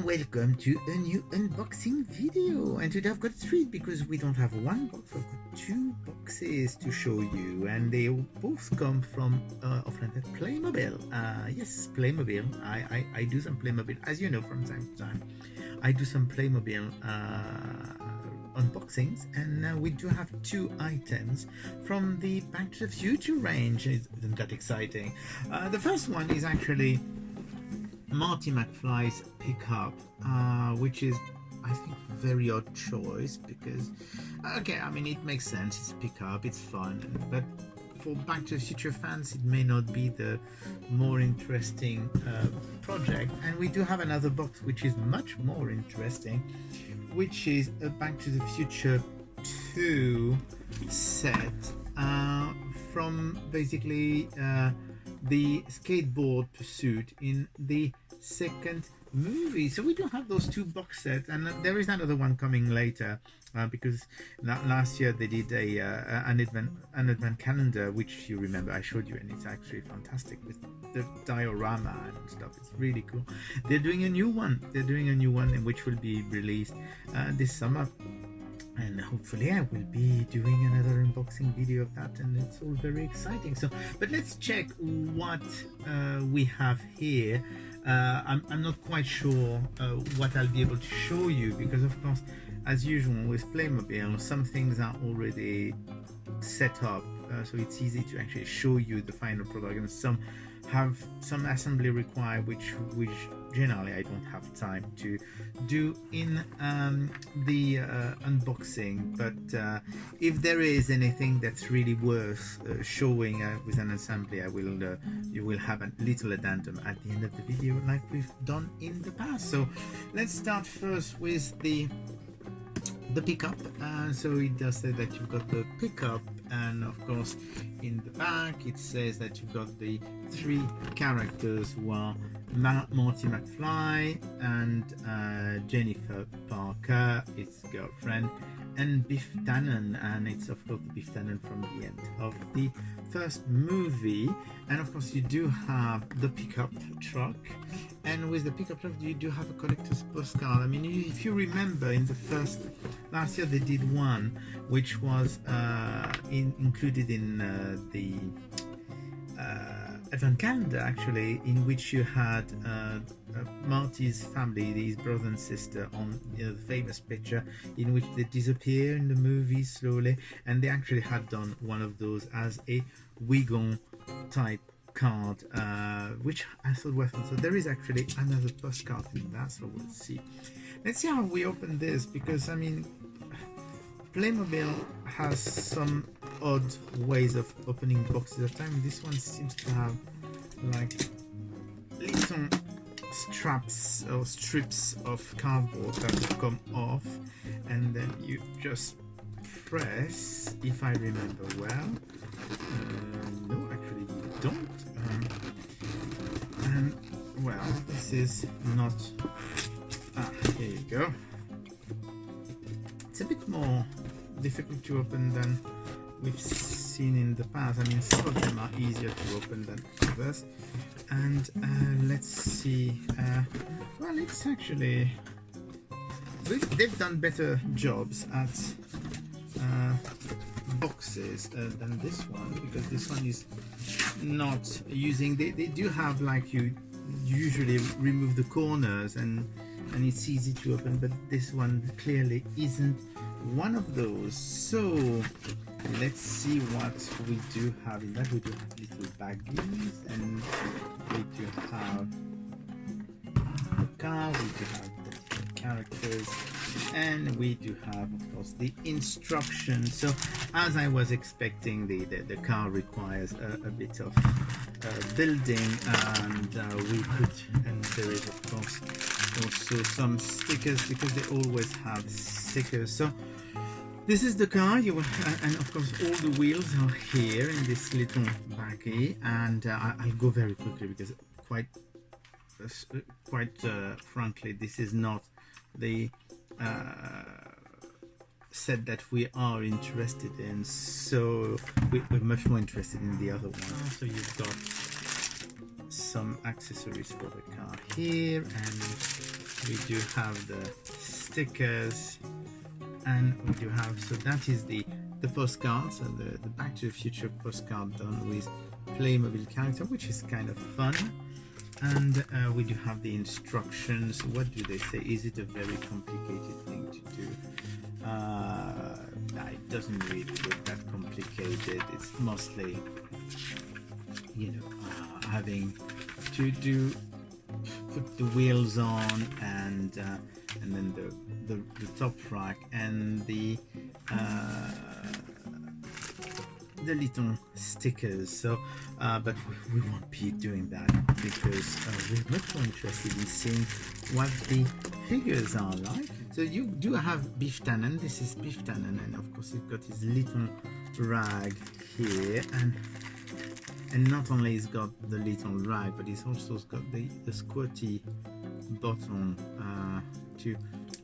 welcome to a new unboxing video. And today I've got three because we don't have one box, I've got two boxes to show you, and they both come from Playmobil. Yes, Playmobil. I do some Playmobil, as you know, from time to time. I do some Playmobil unboxings, and we do have two items from the Back to the Future range. Isn't that exciting? The first one is actually Marty McFly's pickup, which is, I think, very odd choice because, okay, I mean, it makes sense, it's a pickup, it's fun, but for Back to the Future fans it may not be the more interesting project. And we do have another box which is much more interesting, which is a Back to the Future 2 set from basically the skateboard pursuit in the second movie. So we do have those two box sets, and there is another one coming later because last year they did an advent calendar, which you remember I showed you, and it's actually fantastic with the diorama and stuff. It's really cool. They're doing a new one, which will be released this summer, and hopefully I will be doing another unboxing video of that, and it's all very exciting. So, but let's check what we have here. I'm not quite sure what I'll be able to show you because, of course, as usual with Playmobil, some things are already set up, so it's easy to actually show you the final product, and some have some assembly required, which generally I don't have time to do in the unboxing. But if there is anything that's really worth showing with an assembly, you will have a little addendum at the end of the video, like we've done in the past. So let's start first with the pickup. So it does say that you've got the pickup, and of course in the back it says that you've got the three characters who are Marty McFly and Jennifer Parker, his girlfriend, and Biff Tannen, and it's of course the Biff Tannen from the end of the first movie. And of course you do have the pickup truck, and with the pickup truck you do have a collector's postcard. I mean, if you remember, in the last year they did one which was included in the advent calendar, actually, in which you had Marty's family, his brother and sister, on the famous picture in which they disappear in the movie slowly, and they actually had done one of those as a Wigon type card, which I thought was fun. So there is actually another postcard in that, so we'll see. Let's see how we open this, because I mean, Playmobil has some odd ways of opening boxes at a time. This one seems to have like little straps or strips of cardboard that come off, and then you just press, if I remember well. No, actually you don't. And well, this is not. Here you go. It's a bit more difficult to open than we've seen in the past. I mean, some of them are easier to open than others. And let's see. Well, it's actually, they've done better jobs at boxes than this one, because this one is not using. They do have, like, you usually remove the corners and it's easy to open, but this one clearly isn't one of those. So let's see what we do have in that. We do have little baggies, and we do have the car, we do have the characters, and we do have, of course, the instructions. So as I was expecting, the car requires a bit of building, and there is, of course, also some stickers, because they always have stickers. So this is the car, and of course all the wheels are here in this little baggie, and I'll go very quickly because quite frankly, this is not the set that we are interested in, so we're much more interested in the other one. So you've got some accessories for the car here, and we do have the stickers, and we do have, so that is the postcard, so the Back to the Future postcard done with Playmobil character, which is kind of fun. And we do have the instructions. What do they say? Is it a very complicated thing to do? It doesn't really look that complicated. It's mostly, you know, having to put the wheels on, and then the top rack and the little stickers. So but we won't be doing that, because we're much more interested in seeing what the figures are like. So you do have Beef Tannen. This is Beef Tannen, and of course you've got his little rag here, and not only he's got the little rag, but he's also got the squirty bottom to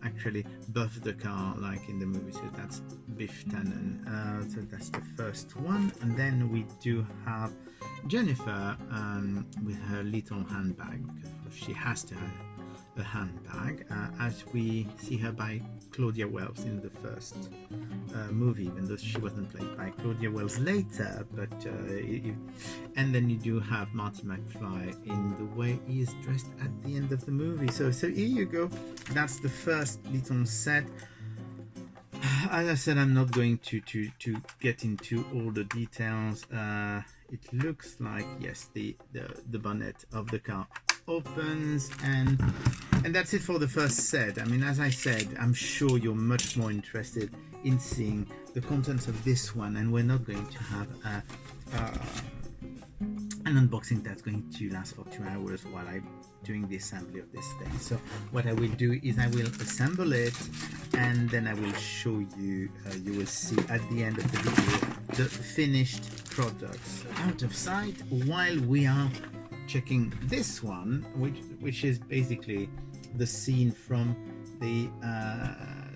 actually buff the car like in the movie. So that's Beef Tannen. So that's the first one. And then we do have Jennifer with her little handbag, because she has to have a handbag, as we see her by Claudia Wells in the first movie, even though she wasn't played by Claudia Wells later. But and then you do have Marty McFly in the way he is dressed at the end of the movie. So here you go. That's the first little set. As I said, I'm not going to get into all the details. It looks like, yes, the bonnet of the car opens, and that's it for the first set. I mean, as I said, I'm sure you're much more interested in seeing the contents of this one, and we're not going to have an unboxing that's going to last for 2 hours while I'm doing the assembly of this thing. So what I will do is I will assemble it, and then I will show you, you will see at the end of the video the finished products out of sight, while we are checking this one, which is basically the scene from the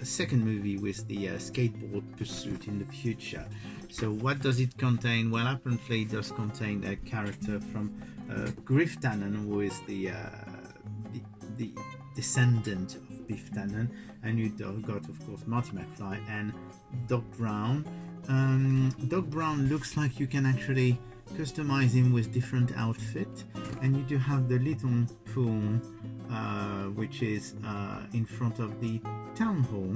second movie with the skateboard pursuit in the future. So what does it contain? Well, apparently it does contain a character from Griff Tannen, who is the descendant of Biff Tannen, and you got, of course, Marty McFly and Doc Brown. Doc Brown looks like you can actually customize him with different outfit, and you do have the little pool, which is in front of the town hall,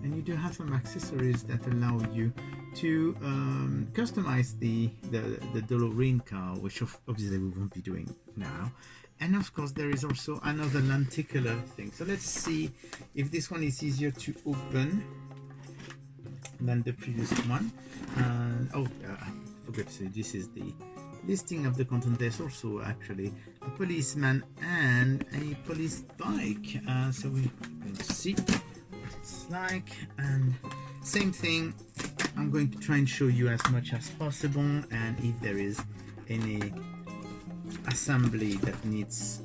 and you do have some accessories that allow you to customize the DeLorean car, which obviously we won't be doing now. And of course there is also another lenticular thing. So let's see if this one is easier to open than the previous one. I forgot to say, this is the listing of the content. There's also actually a policeman and a police bike, so we can see what it's like. And same thing, I'm going to try and show you as much as possible, and if there is any assembly that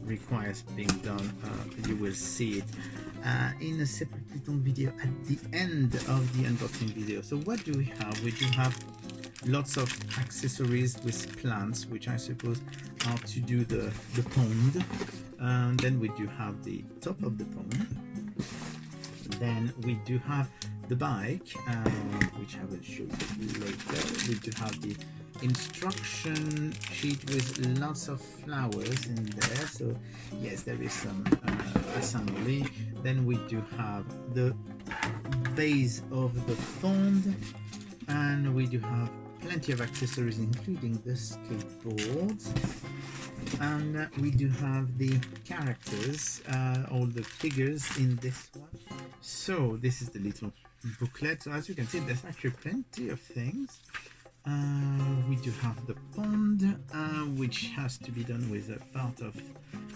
requires being done, you will see it in a separate little video at the end of the unboxing video. So what do we have? We do have lots of accessories with plants, which I suppose are to do the pond. Then we do have the top of the pond. Then we do have the bike, which I will show you later. We do have the instruction sheet with lots of flowers in there. So yes, there is some assembly. Then we do have the base of the pond, and we do have plenty of accessories, including the skateboards. And we do have the characters, all the figures in this one. So this is the little booklet. So as you can see, there's actually plenty of things. We do have the pond, which has to be done with a part of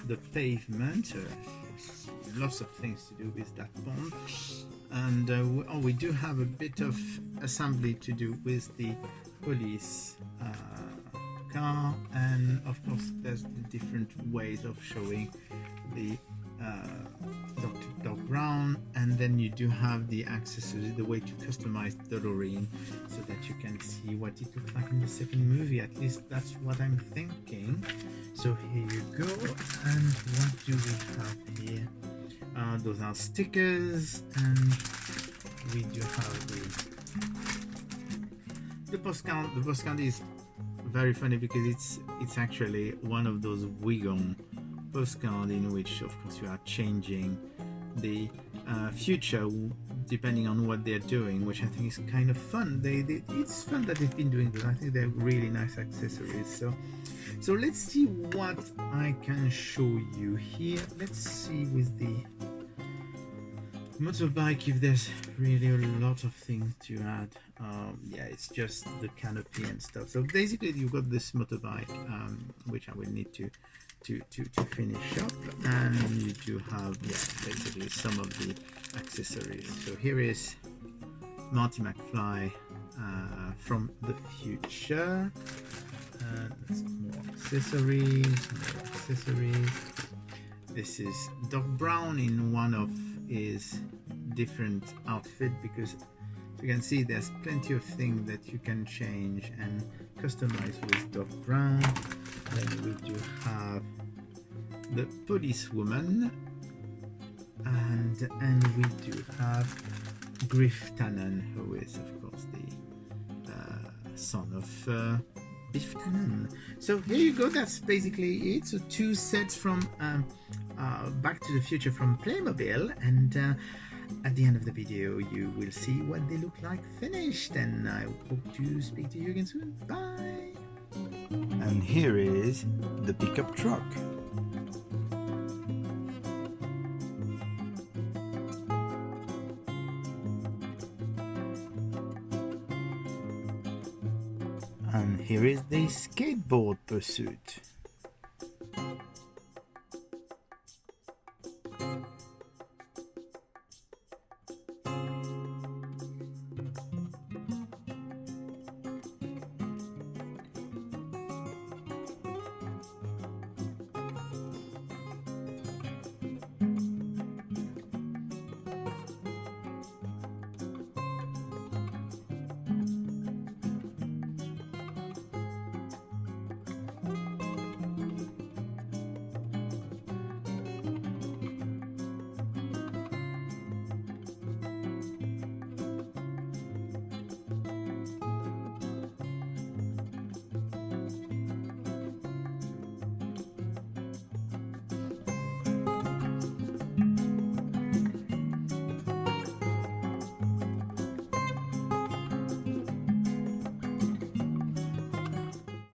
the pavement. Lots of things to do with that pond. And we do have a bit of assembly to do with the police car, and of course there's the different ways of showing the Dr. Brown, and then you do have the accessories, the way to customize the DeLorean so that you can see what it looks like in the second movie. At least that's what I'm thinking. So here you go. And what do we have here? Those are stickers, and we do have the postcard. The postcard is very funny because it's actually one of those Wigon postcard in which, of course, you are changing the future depending on what they're doing, which I think is kind of fun. It's fun that they've been doing this. I think they're really nice accessories. So let's see what I can show you here. Let's see with the motorbike if there's really a lot of things to add. Yeah, it's just the canopy and stuff. So basically you've got this motorbike, which I will need to finish up, and you do have, yeah, basically some of the accessories. So here is Marty McFly from the future. That's more accessories. This is Doc Brown in one of his different outfit, because you can see there's plenty of things that you can change and customize with Doc Brown. Then we do have the policewoman, and we do have Griff Tannen, who is of course the son of Biff Tannen. So here you go. That's basically it. So 2 sets from Back to the Future from Playmobil, and at the end of the video you will see what they look like finished, and I hope to speak to you again soon. Bye. And here is the pickup truck. And here is the skateboard pursuit.